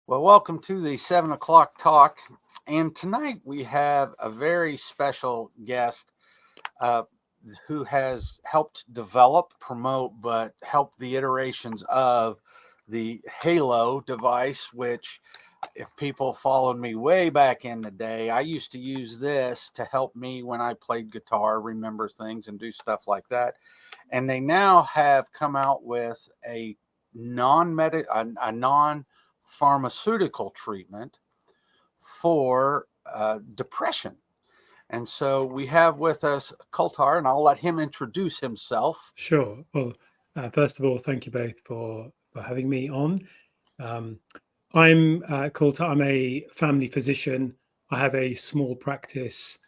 Well, welcome to the 7 o'clock talk. And tonight we have a very special guest uh, who has helped develop, promote, but help the iterations of the Halo device, which, if people followed me way back in the day, I used to use this to help me when I played guitar, remember things and do stuff like that. And they now have come out with a non pharmaceutical treatment for depression. And so we have with us Kultar, and I'll let him introduce himself. Sure. Well, first of all, thank you both for having me on. Um, I'm Coulter. I'm a family physician. I have a small practice,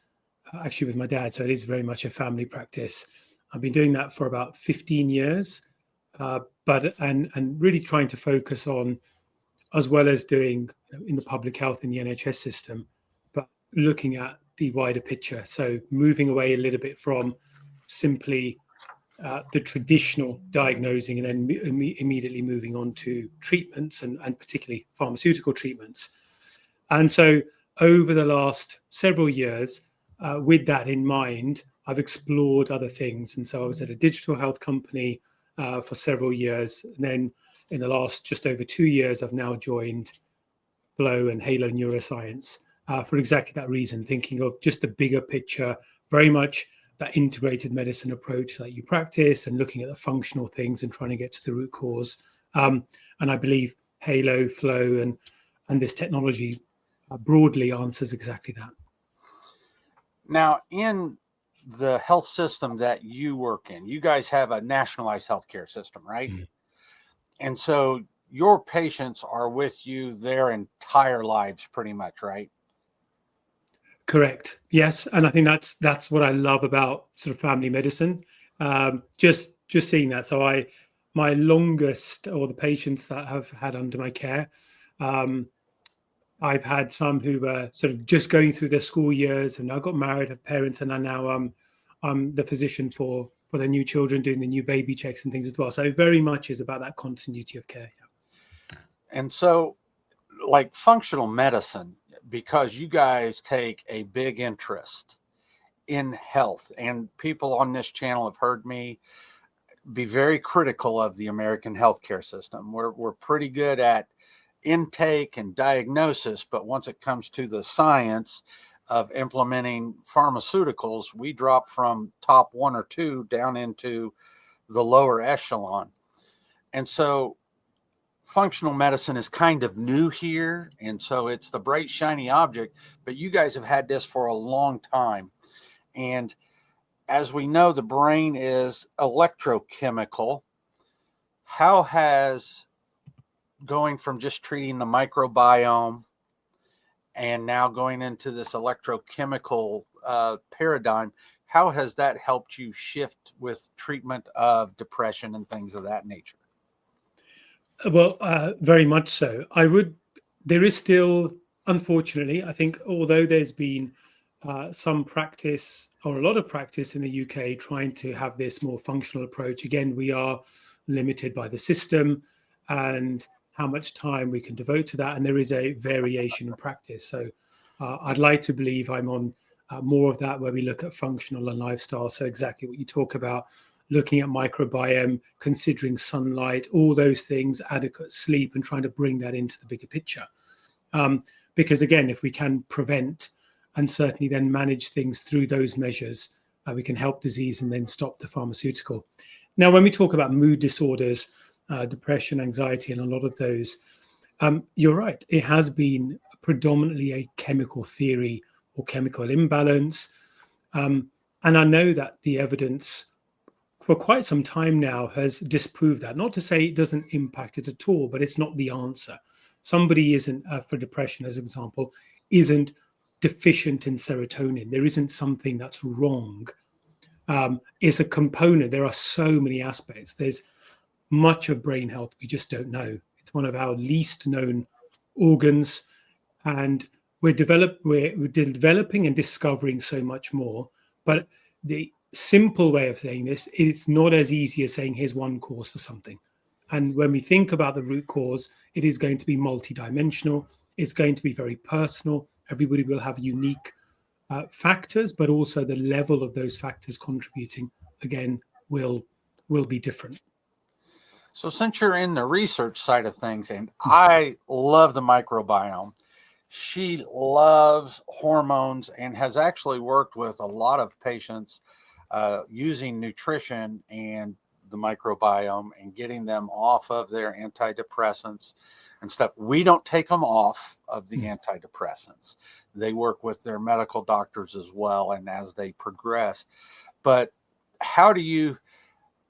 actually with my dad, so it is very much a family practice. I've been doing that for about 15 years, but really trying to focus on, as well as doing in the public health in the NHS system, but looking at the wider picture. So moving away a little bit from simply the traditional diagnosing and then immediately moving on to treatments and particularly pharmaceutical treatments. And so over the last several years, with that in mind, I've explored other things. And so I was at a digital health company for several years. And then in the last just over 2 years, I've now joined Flow and Halo Neuroscience for exactly that reason, thinking of just the bigger picture, very much that integrated medicine approach that you practice and looking at the functional things and trying to get to the root cause. And I believe Halo, Flow, and this technology broadly answers exactly that. Now, in the health system that you work in, you guys have a nationalized healthcare system, right? Mm. And so your patients are with you their entire lives, pretty much, right? Correct. Yes, and I think that's what I love about sort of family medicine. Just seeing that. So my longest, or the patients that I've had under my care, um, I've had some who were sort of just going through their school years and now got married, have parents, and are now I'm the physician for their new children, doing the new baby checks and things as well. So it very much is about that continuity of care. And so, like functional medicine, because you guys take a big interest in health, and people on this channel have heard me be very critical of the American healthcare system. We're pretty good at intake and diagnosis, but once it comes to the science of implementing pharmaceuticals, we drop from top one or two down into the lower echelon. And so functional medicine is kind of new here. And so it's the bright, shiny object, but you guys have had this for a long time. And as we know, the brain is electrochemical. How has going from just treating the microbiome and now going into this electrochemical paradigm, how has that helped you shift with treatment of depression and things of that nature? Well, very much so. There is still, unfortunately, I think, although there's been some practice or a lot of practice in the UK trying to have this more functional approach, again, we are limited by the system and how much time we can devote to that. And there is a variation in practice. So I'd like to believe I'm on more of that, where we look at functional and lifestyle. So exactly what you talk about, looking at microbiome, considering sunlight, all those things, adequate sleep, and trying to bring that into the bigger picture. Because again, if we can prevent and certainly then manage things through those measures, we can help disease and then stop the pharmaceutical. Now, when we talk about mood disorders, depression, anxiety, and a lot of those, you're right. It has been predominantly a chemical theory or chemical imbalance. And I know that the evidence for quite some time now has disproved that. Not to say it doesn't impact it at all, but it's not the answer. Somebody isn't, for depression as an example, isn't deficient in serotonin. There isn't something that's wrong. It's a component. There are so many aspects. There's much of brain health we just don't know. It's one of our least known organs, and we're developing and discovering so much more. But the simple way of saying this, it's not as easy as saying here's one cause for something. And when we think about the root cause, it is going to be multidimensional. It's going to be very personal. Everybody will have unique factors, but also the level of those factors contributing, again, will be different. So since you're in the research side of things, and I love the microbiome, she loves hormones and has actually worked with a lot of patients using nutrition and the microbiome and getting them off of their antidepressants and stuff. We don't take them off of the antidepressants. They work with their medical doctors as well, and as they progress. But how do you,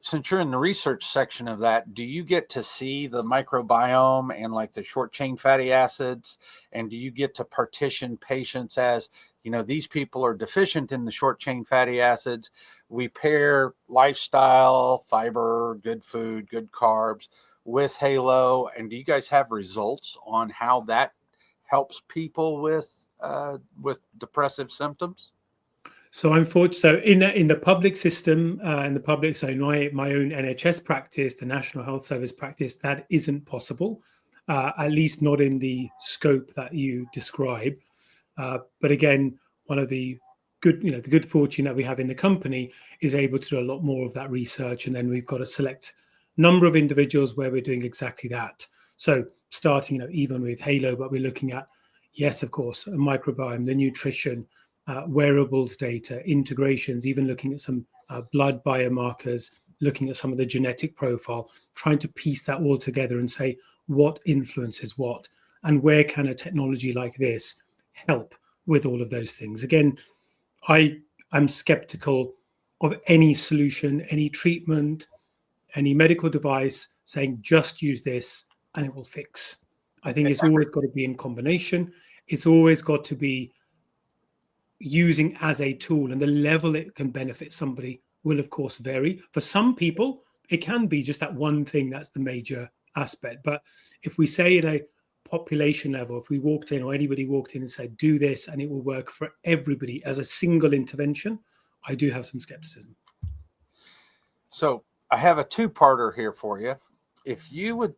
since you're in the research section of that, do you get to see the microbiome and like the short chain fatty acids? And do you get to partition patients as, you know, these people are deficient in the short chain fatty acids? We pair lifestyle, fiber, good food, good carbs with Halo. And do you guys have results on how that helps people with depressive symptoms? So I'm fortunate. So in the public system, in the public, so my own NHS practice, the National Health Service practice, that isn't possible, at least not in the scope that you describe. But again, one of the the good fortune that we have in the company is able to do a lot more of that research, and then we've got a select number of individuals where we're doing exactly that. So starting, even with Halo, but we're looking at, yes, of course, a microbiome, the nutrition, wearables data, integrations, even looking at some blood biomarkers, looking at some of the genetic profile, trying to piece that all together and say what influences what, and where can a technology like this help with all of those things. Again, I'm skeptical of any solution, any treatment, any medical device saying just use this and it will fix. I think it's always got to be in combination. It's always got to be using as a tool, and the level it can benefit somebody will of course vary. For some people it can be just that one thing that's the major aspect, but if we say at a population level, if we walked in or anybody walked in and said do this and it will work for everybody as a single intervention, I do have some skepticism. So I have a two-parter here for you. If you would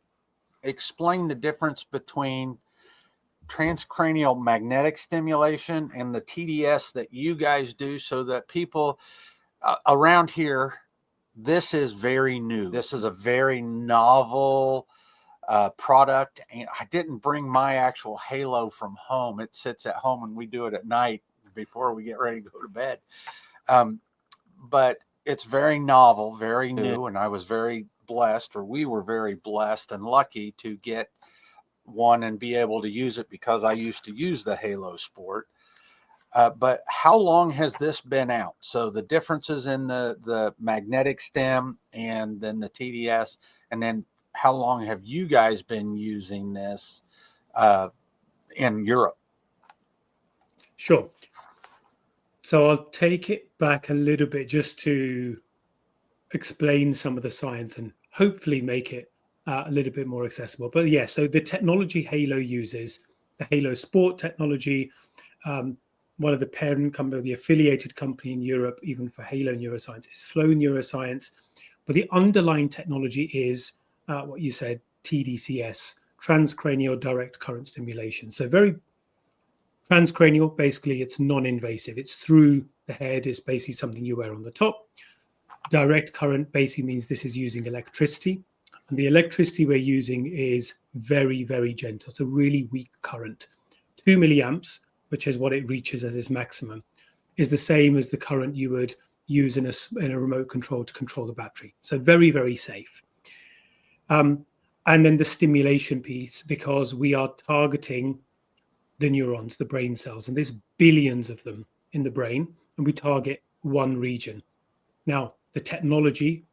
explain the difference between transcranial magnetic stimulation and the TDS that you guys do, so that people around here, this is very new. This is a very novel product. And I didn't bring my actual Halo from home. It sits at home and we do it at night before we get ready to go to bed. But it's very novel, very new. And I was very blessed, or we were very blessed and lucky to get one and be able to use it because I used to use the Halo Sport. But how long has this been out? So the differences in the magnetic stem and then the TDS, and then how long have you guys been using this in Europe? Sure. So I'll take it back a little bit just to explain some of the science and hopefully make it a little bit more accessible. But yeah, so the technology Halo uses, the Halo Sport technology, one of the parent company, the affiliated company in Europe, even for Halo Neuroscience, is Flow Neuroscience. But the underlying technology is what you said, TDCS, transcranial direct current stimulation. So very transcranial, basically it's non-invasive. It's through the head, it's basically something you wear on the top. Direct current basically means this is using electricity. And the electricity we're using is very, very gentle. It's a really weak current. 2 milliamps, which is what it reaches as its maximum, is the same as the current you would use in a remote control to control the battery. So very, very safe. And then the stimulation piece, because we are targeting the neurons, the brain cells, and there's billions of them in the brain, and we target one region. Now, the technology,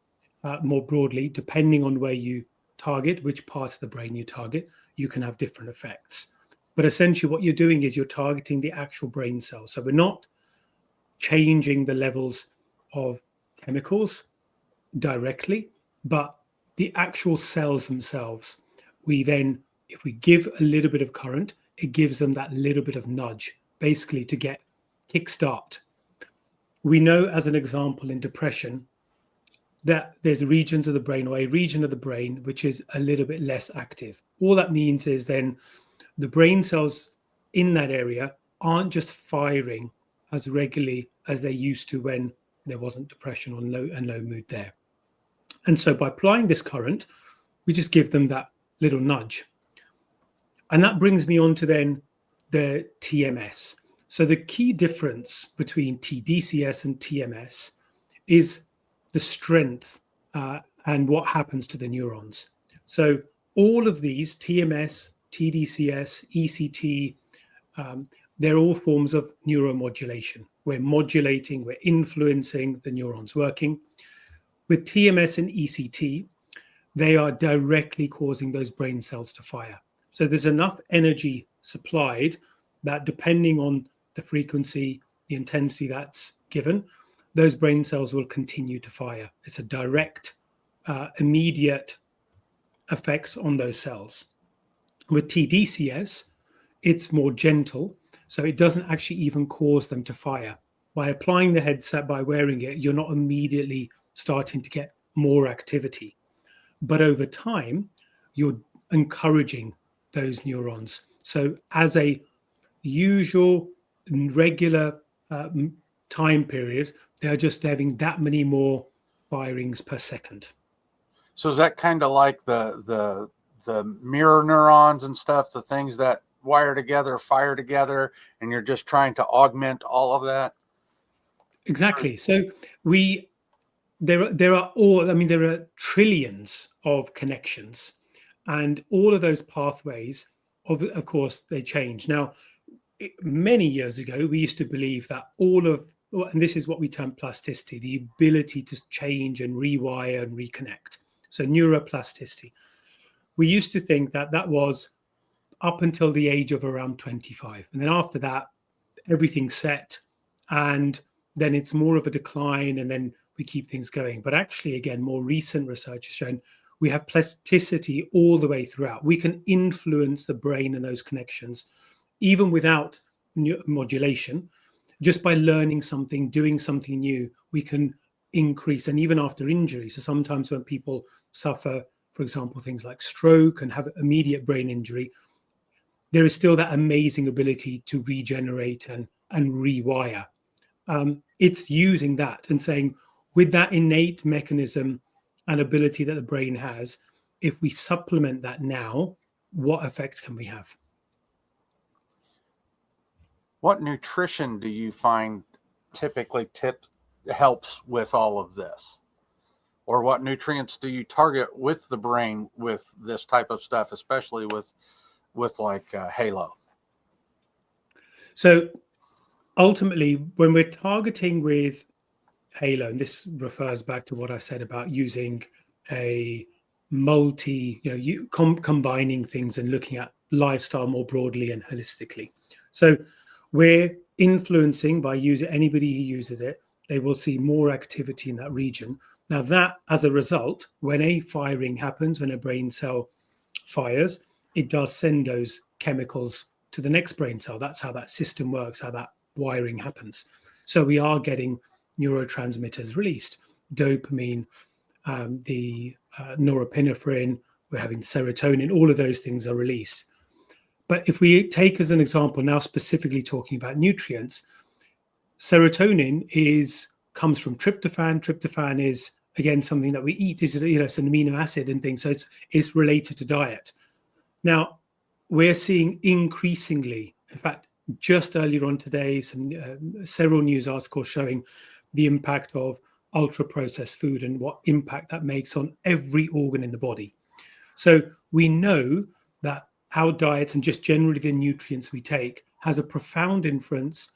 more broadly, depending on where you target, which part of the brain you target, you can have different effects. But essentially what you're doing is you're targeting the actual brain cells. So we're not changing the levels of chemicals directly, but the actual cells themselves. We then, if we give a little bit of current, it gives them that little bit of nudge, basically to get kickstart. We know, as an example, in depression, that there's regions of the brain or a region of the brain which is a little bit less active. All that means is then the brain cells in that area aren't just firing as regularly as they used to when there wasn't depression or low mood there. And so by applying this current, we just give them that little nudge. And that brings me on to then the TMS. So the key difference between TDCS and TMS is the strength and what happens to the neurons. So all of these, TMS, TDCS, ECT, they're all forms of neuromodulation. We're modulating, we're influencing the neurons working. With TMS and ECT, they are directly causing those brain cells to fire. So there's enough energy supplied that depending on the frequency, the intensity that's given, those brain cells will continue to fire. It's a direct, immediate effect on those cells. With TDCS, it's more gentle, so it doesn't actually even cause them to fire. By applying the headset, by wearing it, you're not immediately starting to get more activity. But over time, you're encouraging those neurons. So as a usual, regular time period, they are just having that many more firings per second. So is that kind of like the mirror neurons and stuff, the things that wire together, fire together, and you're just trying to augment all of that? Exactly. So there are trillions of connections, and all of those pathways, of course, they change. Now, many years ago, we used to believe that and this is what we term plasticity, the ability to change and rewire and reconnect. So neuroplasticity. We used to think that that was up until the age of around 25. And then after that, everything's set. And then it's more of a decline. And then we keep things going. But actually, again, more recent research has shown we have plasticity all the way throughout. We can influence the brain and those connections, even without modulation. Just by learning something, doing something new, we can increase. And even after injury, so sometimes when people suffer, for example, things like stroke and have immediate brain injury, there is still that amazing ability to regenerate and rewire. It's using that and saying, with that innate mechanism and ability that the brain has, if we supplement that now, what effects can we have? What nutrition do you find typically helps with all of this? Or what nutrients do you target with the brain with this type of stuff, especially with like Halo? So ultimately, when we're targeting with Halo, and this refers back to what I said about using a combining things and looking at lifestyle more broadly and holistically. So we're influencing by using anybody who uses it, they will see more activity in that region. Now that, as a result, when a firing happens, when a brain cell fires, it does send those chemicals to the next brain cell. That's how that system works, how that wiring happens. So we are getting neurotransmitters released, dopamine, the norepinephrine, we're having serotonin, all of those things are released. But if we take as an example, now specifically talking about nutrients, serotonin comes from tryptophan. Tryptophan is, again, something that we eat. It's an amino acid and things, so it's related to diet. Now, we're seeing increasingly, in fact, just earlier on today, several news articles showing the impact of ultra-processed food and what impact that makes on every organ in the body. So we know that our diets and just generally the nutrients we take has a profound influence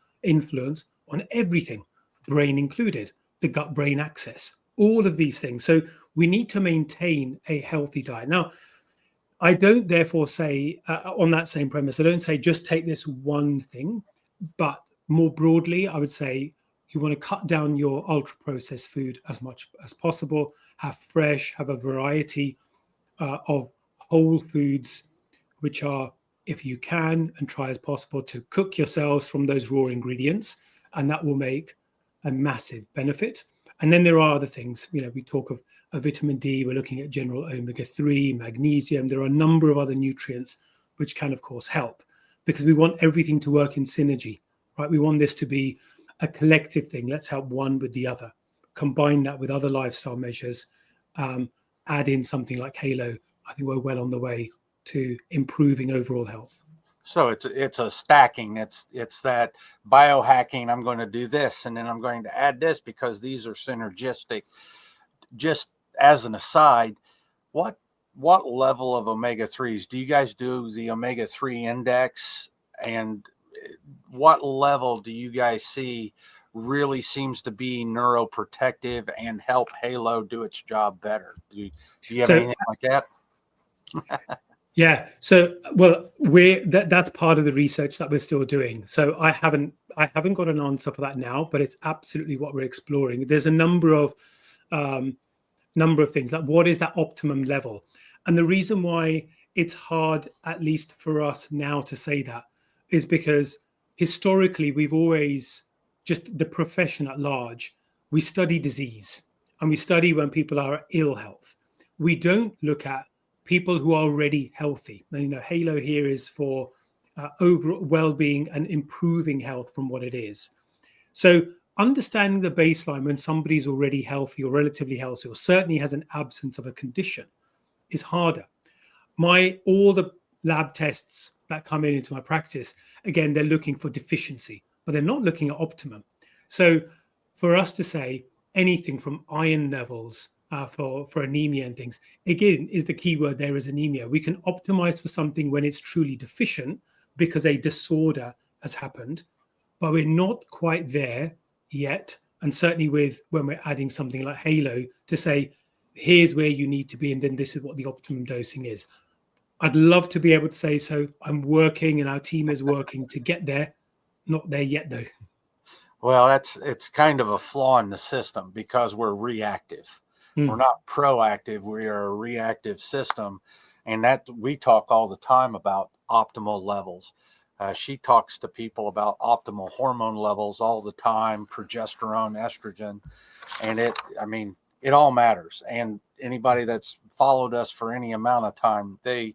on everything, brain included, the gut-brain axis, all of these things. So we need to maintain a healthy diet. Now, I don't therefore say, on that same premise, I don't say just take this one thing, but more broadly, I would say you want to cut down your ultra-processed food as much as possible, have fresh, have a variety of whole foods, which are, if you can, and try as possible to cook yourselves from those raw ingredients, and that will make a massive benefit. And then there are other things. We talk of a vitamin D. We're looking at general omega-3, magnesium. There are a number of other nutrients which can, of course, help, because we want everything to work in synergy, right? We want this to be a collective thing. Let's help one with the other. Combine that with other lifestyle measures. Add in something like Halo. I think we're well on the way to improving overall health. So it's a stacking. It's that biohacking. I'm going to do this, and then I'm going to add this because these are synergistic. Just as an aside, what level of omega-3s do you guys do? The omega-3 index, and what level do you guys see really seems to be neuroprotective and help Halo do its job better? Do you have anything like that? Yeah. So, well, that's part of the research that we're still doing. So I haven't got an answer for that now, but it's absolutely what we're exploring. There's a number of things, like what is that optimum level, and the reason why it's hard, at least for us now, to say that is because historically we've always, just the profession at large, we study disease and we study when people are ill health. We don't look at people who are already healthy. Halo here is for overall well-being and improving health from what it is. So understanding the baseline when somebody's already healthy or relatively healthy, or certainly has an absence of a condition, is harder. All the lab tests that come into my practice, again, they're looking for deficiency, but they're not looking at optimum. So for us to say anything from iron levels for anemia and things, again, is the key word there, is anemia. We can optimize for something when it's truly deficient because a disorder has happened, but we're not quite there yet. And certainly when we're adding something like Halo to say, here's where you need to be, and then this is what the optimum dosing is. I'd love to be able to say so. I'm working, and our team is working to get there. Not there yet, though. Well, it's kind of a flaw in the system because we're reactive. We're not proactive. We are a reactive system, and that we talk all the time about optimal levels. She talks to people about optimal hormone levels all the time, progesterone, estrogen, and it all matters. And anybody that's followed us for any amount of time, they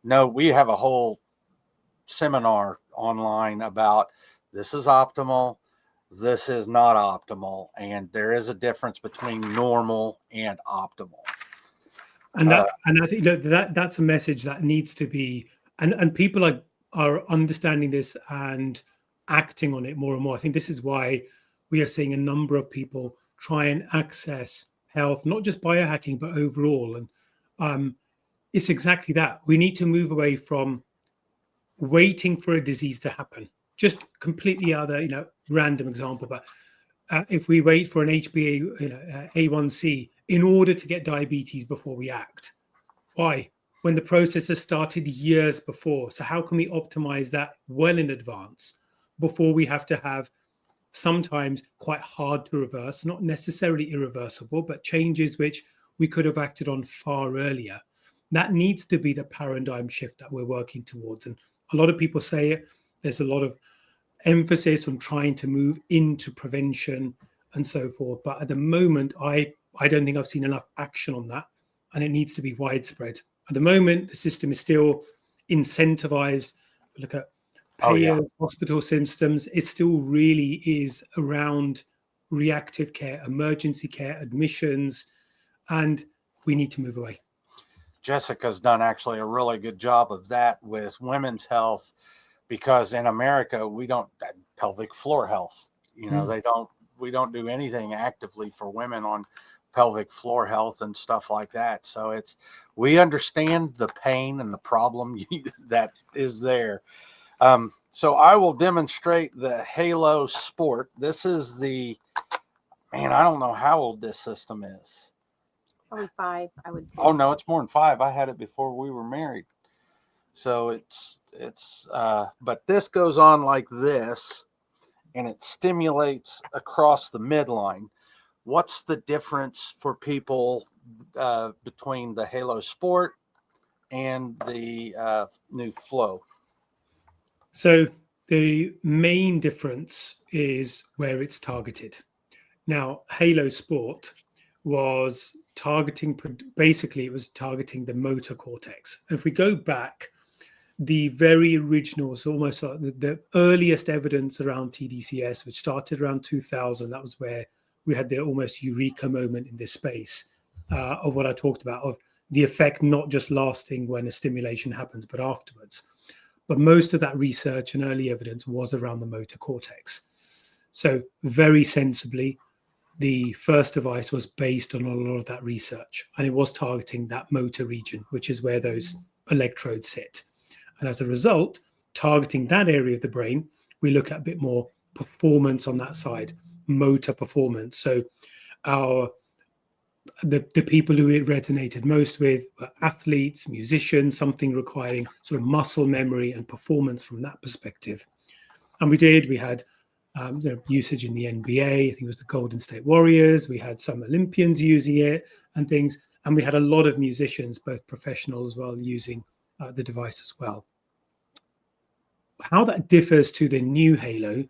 know we have a whole seminar online about this is optimal, this is not optimal, and there is a difference between normal and optimal. And I think that's a message that needs to be, and people are understanding this and acting on it more and more. I think this is why we are seeing a number of people try and access health, not just biohacking, but overall. And it's exactly that. We need to move away from waiting for a disease to happen. Just completely other, random example, but if we wait for an A1C in order to get diabetes before we act, why? When the process has started years before. So how can we optimize that well in advance before we have to have sometimes quite hard to reverse, not necessarily irreversible, but changes which we could have acted on far earlier? That needs to be the paradigm shift that we're working towards. And a lot of people say it. There's a lot of emphasis on trying to move into prevention and so forth. But at the moment, I don't think I've seen enough action on that, and it needs to be widespread. At the moment, the system is still incentivized. Look at payers, hospital systems. It still really is around reactive care, emergency care, admissions, and we need to move away. Jessica's done actually a really good job of that with women's health, because in America we don't pelvic floor health. We don't do anything actively for women on pelvic floor health and stuff like that. So we understand the pain and the problem that is there. So I will demonstrate the Halo Sport. This is I don't know how old this system is. Probably 5, I would say. Oh no, it's more than 5. I had it before we were married. So but this goes on like this, and it stimulates across the midline. What's the difference for people between the Halo Sport and the new Flow? So the main difference is where it's targeted. Now, Halo Sport was targeting, basically, it was targeting the motor cortex. If we go back, the very original, so almost like the earliest evidence around TDCS, which started around 2000, that was where we had the almost eureka moment in this space of what I talked about, of the effect not just lasting when a stimulation happens, but afterwards. But most of that research and early evidence was around the motor cortex. So very sensibly, the first device was based on a lot of that research, and it was targeting that motor region, which is where those electrodes sit. And as a result, targeting that area of the brain, we look at a bit more performance on that side, motor performance. So the people who it resonated most with were athletes, musicians, something requiring sort of muscle memory and performance from that perspective. And we had usage in the NBA. I think it was the Golden State Warriors. We had some Olympians using it and things. And we had a lot of musicians, both professional as well, using the device as well. How that differs to the new Halo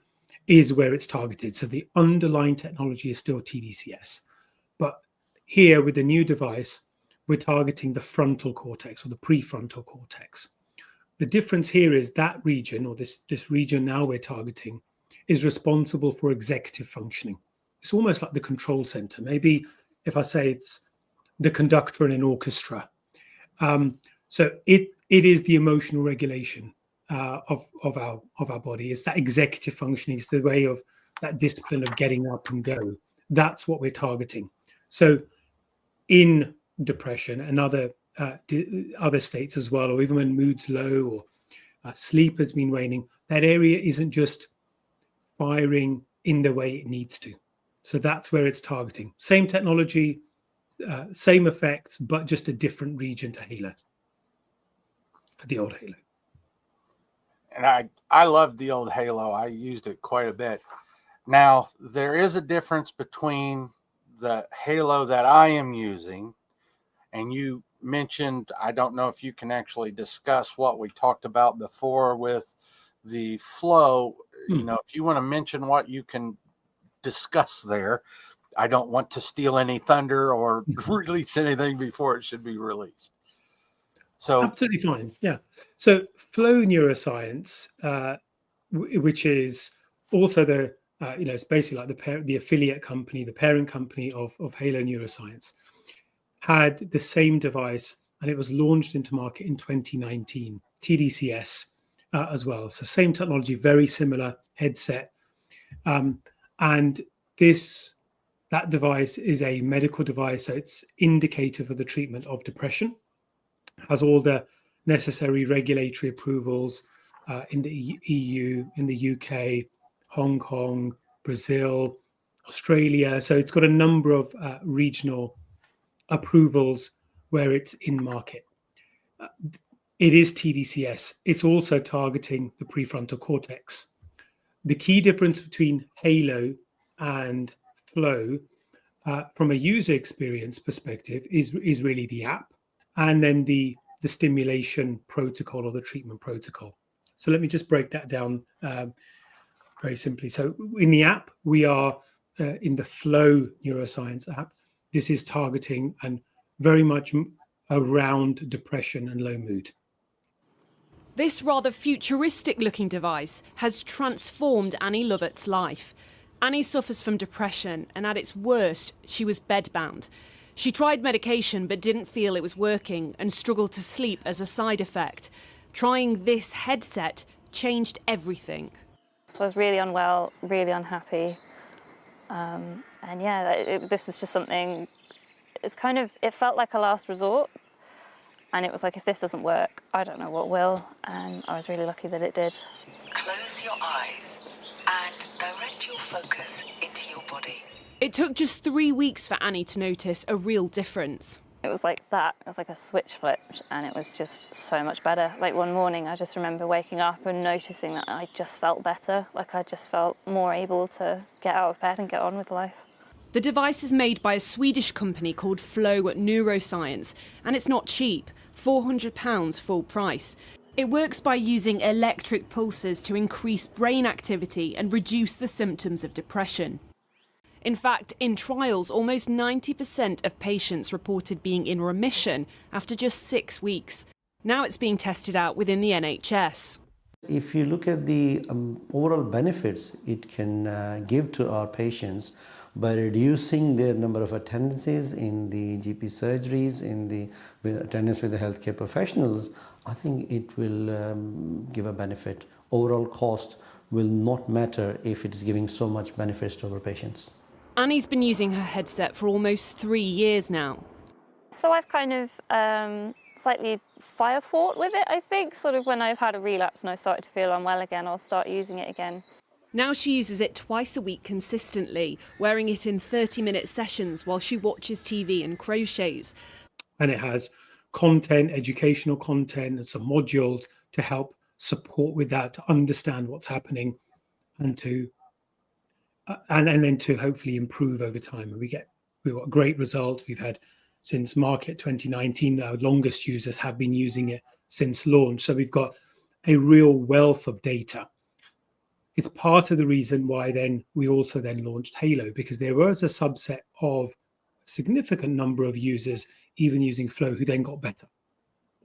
is where it's targeted. So the underlying technology is still TDCS. But here with the new device, we're targeting the frontal cortex or the prefrontal cortex. The difference here is that region, or this region now we're targeting, is responsible for executive functioning. It's almost like the control center. Maybe if I say it's the conductor in an orchestra. So it is the emotional regulation of our body. It's that executive functioning. It's the way of that discipline of getting up and go. That's what we're targeting. So in depression and other states as well, or even when mood's low or sleep has been waning, that area isn't just firing in the way it needs to. So that's where it's targeting. Same technology, same effects, but just a different region to Halo, the old Halo. And I loved the old Halo. I used it quite a bit. Now, there is a difference between the Halo that I am using, and you mentioned, I don't know if you can actually discuss what we talked about before with the flow. You know, if you want to mention what you can discuss there, I don't want to steal any thunder or release anything before it should be released. So absolutely fine. Yeah. So flow neuroscience, which is also it's basically like the affiliate company, the parent company of Halo Neuroscience, had the same device, and it was launched into market in 2019, TDCS as well. So same technology, very similar headset. And that device is a medical device, so it's indicated for the treatment of depression, has all the necessary regulatory approvals in the EU, in the UK, Hong Kong, Brazil, Australia. So it's got a number of regional approvals where it's in market. It is TDCS. It's also targeting the prefrontal cortex. The key difference between Halo and Flow, from a user experience perspective, is really the app, and then the stimulation protocol or the treatment protocol. So let me just break that down very simply. So in the app, we are in the Flow Neuroscience app. This is targeting and very much around depression and low mood. This rather futuristic-looking device has transformed Annie Lovett's life. Annie suffers from depression, and at its worst, she was bedbound. She tried medication but didn't feel it was working and struggled to sleep as a side effect. Trying this headset changed everything. So I was really unwell, really unhappy. And yeah, this is just something, it felt like a last resort. And it was like, if this doesn't work, I don't know what will. And I was really lucky that it did. Close your eyes and direct your focus into your body. It took just 3 weeks for Annie to notice a real difference. It was like that. It was like a switch flipped, and it was just so much better. Like one morning, I just remember waking up and noticing that I just felt better. Like I just felt more able to get out of bed and get on with life. The device is made by a Swedish company called Flow Neuroscience, and it's not cheap, £400 full price. It works by using electric pulses to increase brain activity and reduce the symptoms of depression. In fact, in trials, almost 90% of patients reported being in remission after just 6 weeks. Now it's being tested out within the NHS. If you look at the overall benefits it can give to our patients by reducing their number of attendances in the GP surgeries, in the attendance with the healthcare professionals, I think it will give a benefit. Overall cost will not matter if it is giving so much benefits to our patients. Annie's been using her headset for almost 3 years now. So I've kind of slightly fire fought with it, I think. Sort of when I've had a relapse and I started to feel unwell again, I'll start using it again. Now she uses it twice a week consistently, wearing it in 30-minute sessions while she watches TV and crochets. And it has content, educational content, and some modules to help support with that, to understand what's happening, and to and then to hopefully improve over time. And we've got great results. We've had since market 2019, our longest users have been using it since launch. So we've got a real wealth of data. It's part of the reason why then we also then launched Halo, because there was a subset of significant number of users even using Flow who then got better,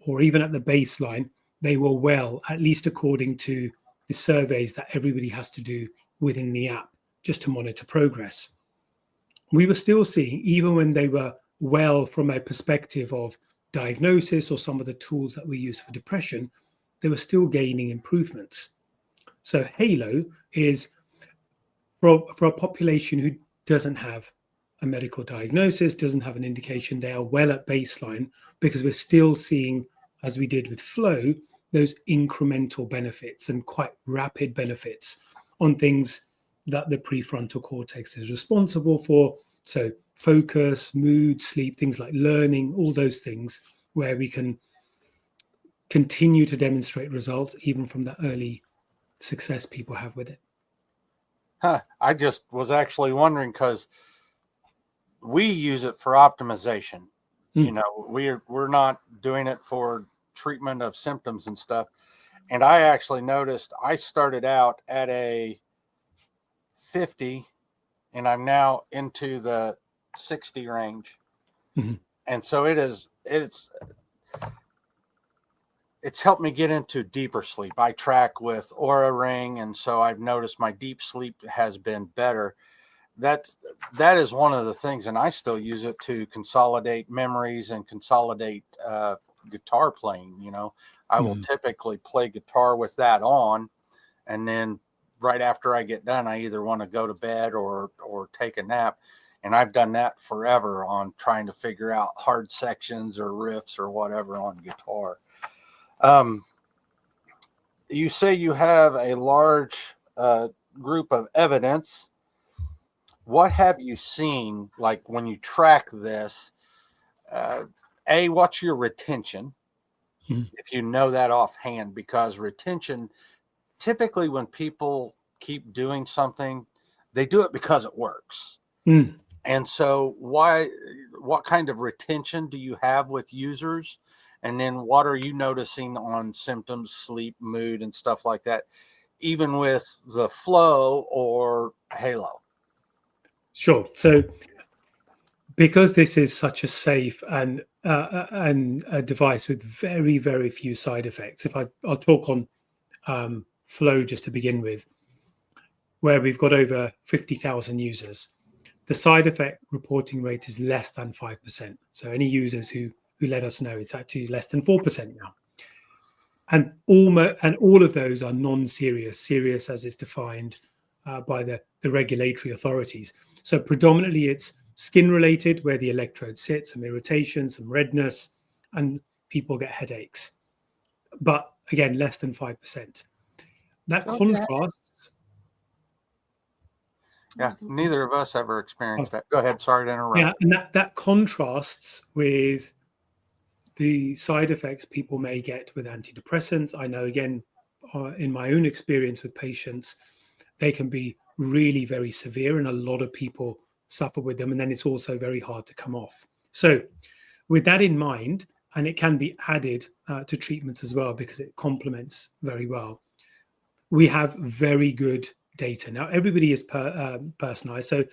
or even at the baseline they were well, at least according to the surveys that everybody has to do within the app just to monitor progress. We were still seeing, even when they were well from a perspective of diagnosis or some of the tools that we use for depression, they were still gaining improvements. So Halo is for a population who doesn't have a medical diagnosis, doesn't have an indication, they are well at baseline, because we're still seeing, as we did with Flow, those incremental benefits and quite rapid benefits on things that the prefrontal cortex is responsible for. So focus, mood, sleep, things like learning, all those things where we can continue to demonstrate results even from the early success people have with it. I just was actually wondering, because we use it for optimization. You know, we're not doing it for treatment of symptoms and stuff. And I actually noticed I started out at a 50 and I'm now into the 60 range. And so it's helped me get into deeper sleep. I track with Aura Ring, and so I've noticed my deep sleep has been better. That is one of the things, and I still use it to consolidate memories and consolidate guitar playing. You know, I will typically play guitar with that on, and then right after I get done, I either want to go to bed or take a nap. And I've done that forever on trying to figure out hard sections or riffs or whatever on guitar. You say you have a large group of evidence. What have you seen, like when you track this? What's your retention? If you know that offhand, because retention, typically when people keep doing something, they do it because it works. And so what kind of retention do you have with users? And then what are you noticing on symptoms, sleep, mood, and stuff like that, even with the Flow or Halo? Sure. So because this is such a safe and a device with very, very few side effects, I'll talk on Flow just to begin with, where we've got over 50,000 users. The side effect reporting rate is less than 5%. So any users who let us know, it's actually less than 4% now. And all of those are non-serious, serious as is defined by the regulatory authorities. So predominantly it's skin related, where the electrode sits, some irritation, some redness, and people get headaches. But again, less than 5%. That contrasts. Yeah, neither of us ever experienced that. Go ahead. Sorry to interrupt. Yeah, and that contrasts with the side effects people may get with antidepressants. I know, again, in my own experience with patients, they can be really very severe, and a lot of people suffer with them. And then it's also very hard to come off. So with that in mind, and it can be added to treatments as well, because it complements very well, we have very good data. Now, everybody is personalized. So,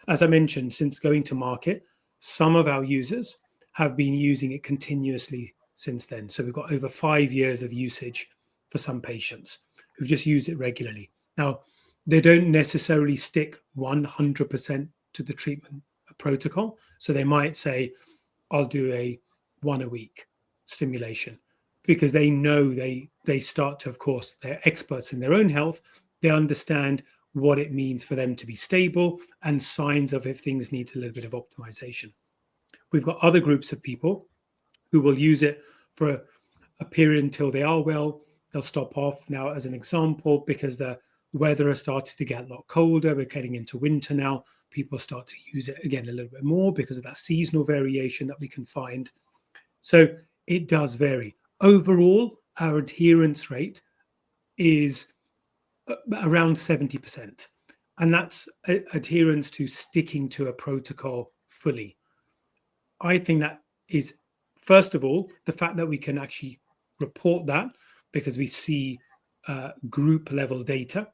as I mentioned, since going to market, some of our users have been using it continuously since then. So we've got over 5 years of usage for some patients who just use it regularly. Now, they don't necessarily stick 100% to the treatment protocol. So they might say, I'll do a 1 a week stimulation, because they know they start to, of course, they're experts in their own health. They understand what it means for them to be stable and signs of if things need a little bit of optimization. We've got other groups of people who will use it for a period until they are well. They'll stop off. Now, as an example, because the weather has started to get a lot colder, we're getting into winter now, people start to use it again a little bit more because of that seasonal variation that we can find. So it does vary. Overall, our adherence rate is around 70%. And that's adherence to sticking to a protocol fully. I think that is, first of all, the fact that we can actually report that, because we see group level data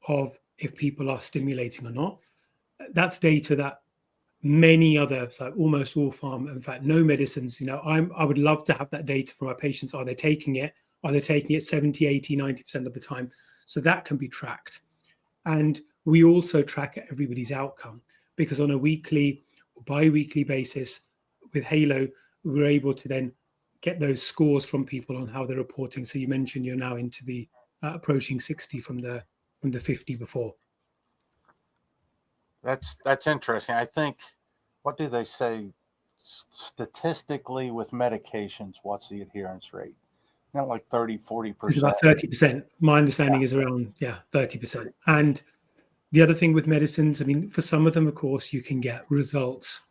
of if people are stimulating or not. That's data that many other, like almost all pharma, in fact, no medicines, I would love to have that data from our patients. Are they taking it? Are they taking it 70, 80, 90% of the time? So that can be tracked. And we also track everybody's outcome, because on a weekly or bi-weekly basis with Halo, we're able to then get those scores from people on how they're reporting. So you mentioned you're now into the approaching 60 from the 50 before. That's interesting. I think, what do they say statistically with medications? What's the adherence rate? Not like 30-40%. It's about 30%. My understanding is around 30%. And the other thing with medicines, I mean, for some of them, of course, you can get results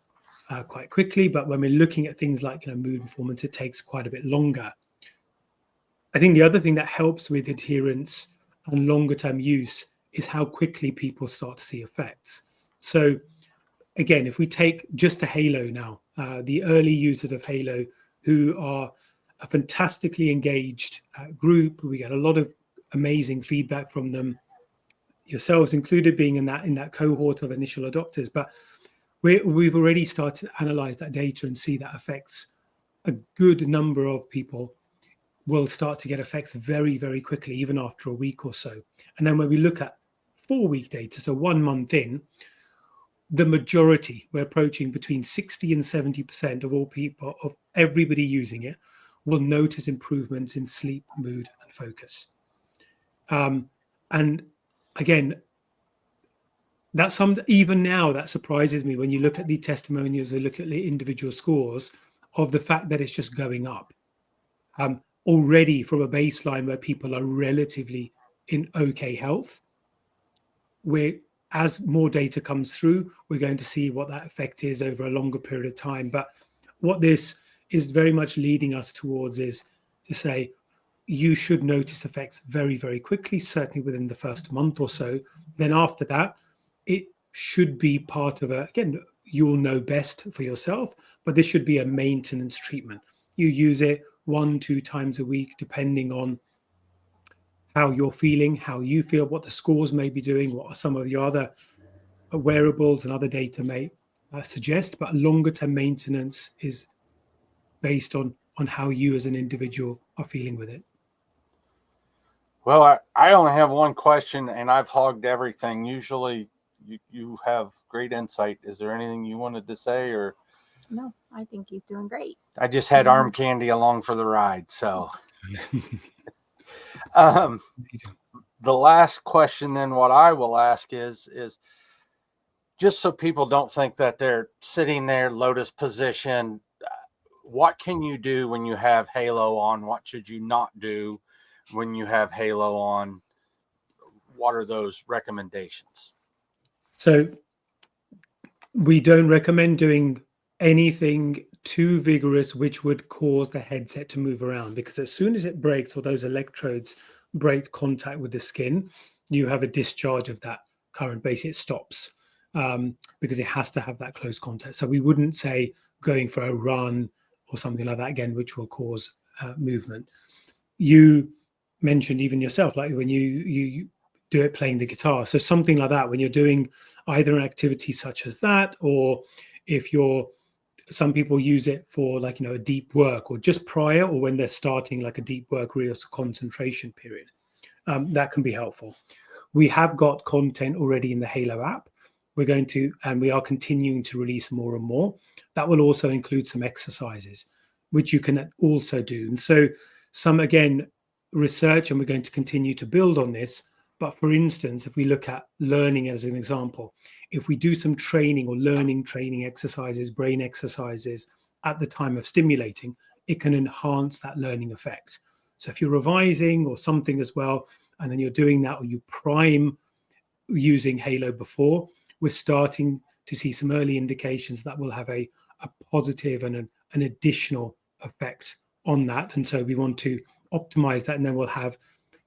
quite quickly. But when we're looking at things like mood performance, it takes quite a bit longer. I think the other thing that helps with adherence and longer term use is how quickly people start to see effects. So again, if we take just the Halo now, the early users of Halo who are a fantastically engaged group, we get a lot of amazing feedback from them, yourselves included, being in that cohort of initial adopters. But we've already started to analyze that data and see that affects a good number of people will start to get effects very, very quickly, even after a week or so. And then when we look at 4-week data, so 1 month in, the majority, we're approaching between 60 and 70% of all people, of everybody using it, will notice improvements in sleep, mood, and focus. And again, that's even now that surprises me when you look at the testimonials or look at the individual scores of the fact that it's just going up. Already from a baseline where people are relatively in okay health, as more data comes through, we're going to see what that effect is over a longer period of time. But what this is very much leading us towards is to say, you should notice effects very, very quickly, certainly within the first month or so. Then after that, it should be part of again, you'll know best for yourself, but this should be a maintenance treatment. You use it 1-2 times a week, depending on how you're feeling, how you feel, what the scores may be doing, what are some of your other wearables and other data may suggest. But longer term maintenance is based on how you as an individual are feeling with it. Well, I only have one question, and I've hogged everything. Usually you have great insight. Is there anything you wanted to say? Or No, I think he's doing great. I just had arm candy along for the ride. So the last question then, what I will ask is just so people don't think that they're sitting there lotus position, what can you do when you have Halo on? What should you not do when you have Halo on? What are those recommendations? So we don't recommend doing anything too vigorous which would cause the headset to move around, because as soon as it breaks or those electrodes break contact with the skin, you have a discharge of that current. Basically, it stops because it has to have that close contact. So we wouldn't say going for a run or something like that again, which will cause movement. You mentioned even yourself, like when you do it playing the guitar. So something like that, when you're doing either an activity such as that, or if you're, some people use it for like, a deep work, or just prior, or when they're starting like a deep work, real concentration period. That can be helpful. We have got content already in the Halo app. We're going to, and we are continuing to release more and more. That will also include some exercises, which you can also do. And so some, again, research, and we're going to continue to build on this. But for instance, if we look at learning as an example, if we do some training or learning training exercises, brain exercises at the time of stimulating, it can enhance that learning effect. So if you're revising or something as well, and then you're doing that, or you prime using Halo before, we're starting to see some early indications that will have a positive and an additional effect on that. And so we want to optimize that, and then we'll have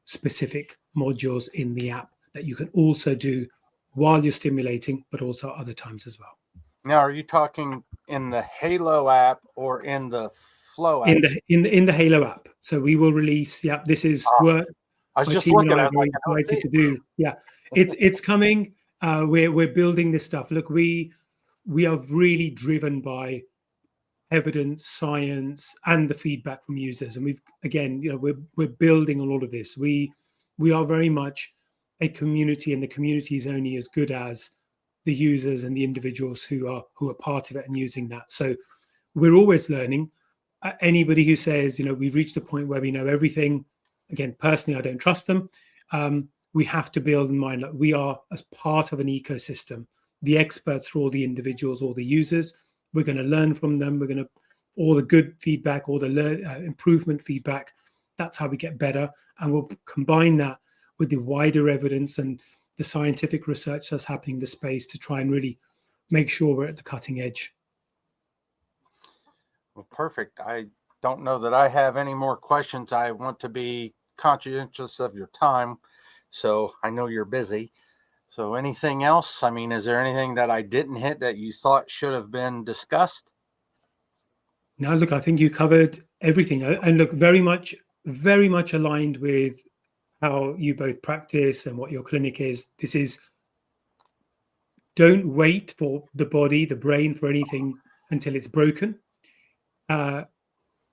specific modules in the app that you can also do while you're stimulating, but also other times as well. Now, are you talking in the Halo app or in the Flow app? In the Halo app. So we will release. Yeah, this is work. I was My just team and looking. I I are was very like, I don't excited see to it. do. Yeah, it's coming. We're building this stuff. Look, we are really driven by evidence, science, and the feedback from users. And we've, again, we're building on all of this. We are very much a community, and the community is only as good as the users and the individuals who are part of it and using that. So we're always learning. Anybody who says, we've reached a point where we know everything, again, personally, I don't trust them. We have to build in mind that we are, as part of an ecosystem, the experts for all the individuals, all the users. We're going to learn from them. We're going to, all the good feedback, all the improvement feedback. That's how we get better. And we'll combine that with the wider evidence and the scientific research that's happening in the space to try and really make sure we're at the cutting edge. Well, perfect. I don't know that I have any more questions. I want to be conscientious of your time, so I know you're busy. So anything else? I mean, is there anything that I didn't hit that you thought should have been discussed? No, look, I think you covered everything. And look, very much aligned with how you both practice and what your clinic is. This is, don't wait for the body, the brain, for anything until it's broken.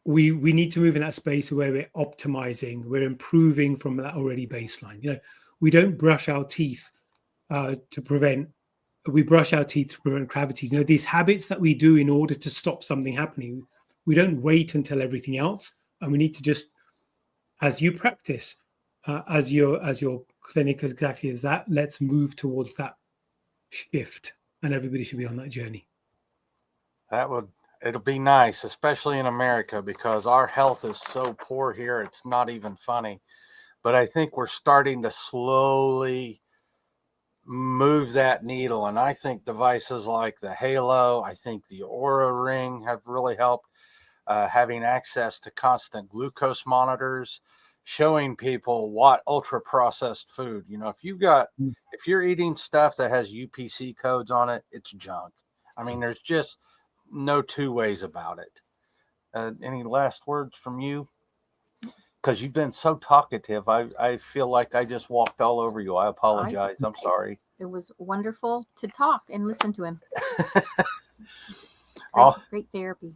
We need to move in that space where we're optimizing, we're improving from that already baseline. We don't brush our teeth to prevent. We brush our teeth to prevent cavities. These habits that we do in order to stop something happening. We don't wait until everything else, and we need to just, as you practice, as your clinic, exactly as that. Let's move towards that shift, and everybody should be on that journey. It'll be nice, especially in America, because our health is so poor here. It's not even funny. But I think we're starting to slowly move that needle. And I think devices like the Halo, I think the Aura Ring have really helped. Having access to constant glucose monitors, showing people what ultra processed food, if you're eating stuff that has UPC codes on it, it's junk. I mean, there's just no two ways about it. Any last words from you? Because you've been so talkative. I feel like I just walked all over you. I apologize. I'm sorry. It was wonderful to talk and listen to him. Great therapy.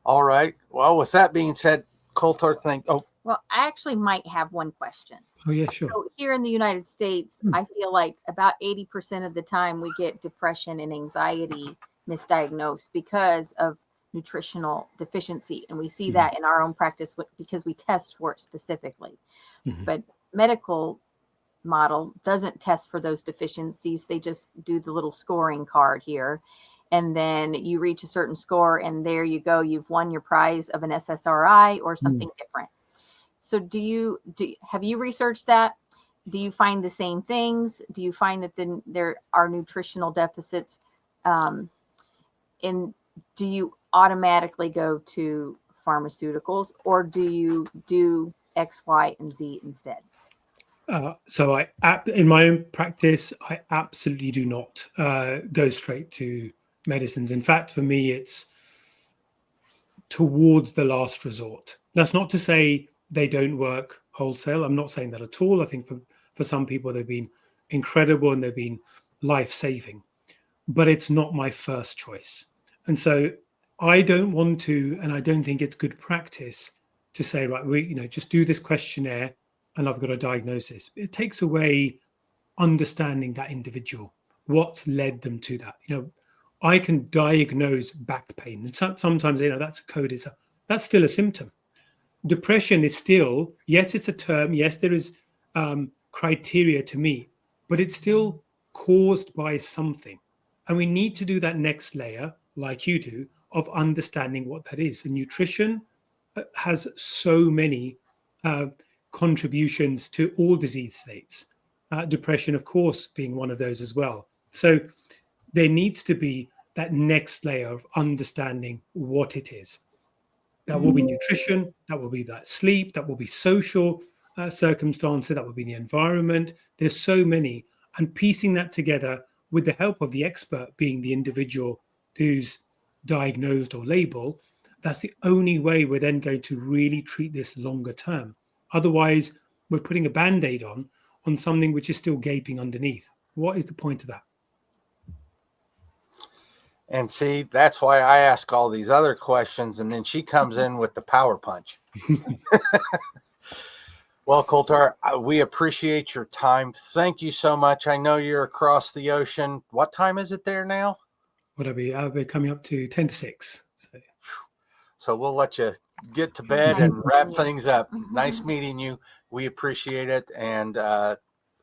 All right. Well, with that being said, Coulter, Well, I actually might have one question. Oh, yeah, sure. So here in the United States, I feel like about 80% of the time we get depression and anxiety misdiagnosed because of nutritional deficiency. And we see that in our own practice because we test for it specifically. But medical model doesn't test for those deficiencies. They just do the little scoring card here. And then you reach a certain score and there you go. You've won your prize of an SSRI or something different. So have you researched that? Do you find the same things? Do you find that there are nutritional deficits? And do you automatically go to pharmaceuticals, or do you do X, Y, and Z instead? So in my own practice, I absolutely do not go straight to medicines. In fact, for me, it's towards the last resort. That's not to say they don't work wholesale. I'm not saying that at all. I think For some people, they've been incredible and they've been life-saving, but it's not my first choice. And so I don't want to, and I don't think it's good practice to say, right, just do this questionnaire and I've got a diagnosis. It takes away understanding that individual, what's led them to that. I can diagnose back pain, and sometimes that's a code. That's still a symptom. Depression is still, yes, it's a term. Yes, there is criteria to meet, but it's still caused by something, and we need to do that next layer, like you do, of understanding what that is. And nutrition has so many contributions to all disease states. Depression, of course, being one of those as well. So there needs to be that next layer of understanding what it is. That will be nutrition, that will be that sleep, that will be social circumstances, that will be the environment. There's so many. And piecing that together with the help of the expert being the individual who's diagnosed or labeled, that's the only way we're then going to really treat this longer term. Otherwise, we're putting a Band-Aid on something which is still gaping underneath. What is the point of that? And see, that's why I ask all these other questions, and then she comes in with the power punch. Well, Coulter, we appreciate your time. Thank you so much. I know you're across the ocean. What time is it there now? I'll be coming up to 10 to 6. So we'll let you get to bed and wrap things up. Nice meeting you. We appreciate it. And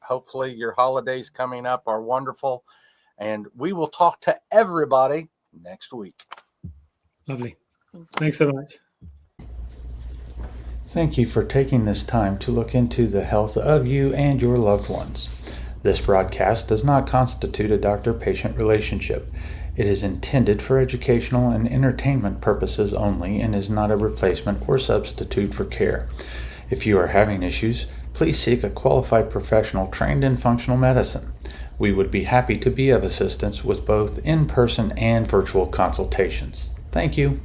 hopefully your holidays coming up are wonderful. And we will talk to everybody next week. Lovely. Thanks so much. Thank you for taking this time to look into the health of you and your loved ones. This broadcast does not constitute a doctor-patient relationship. It is intended for educational and entertainment purposes only and is not a replacement or substitute for care. If you are having issues, please seek a qualified professional trained in functional medicine. We would be happy to be of assistance with both in-person and virtual consultations. Thank you.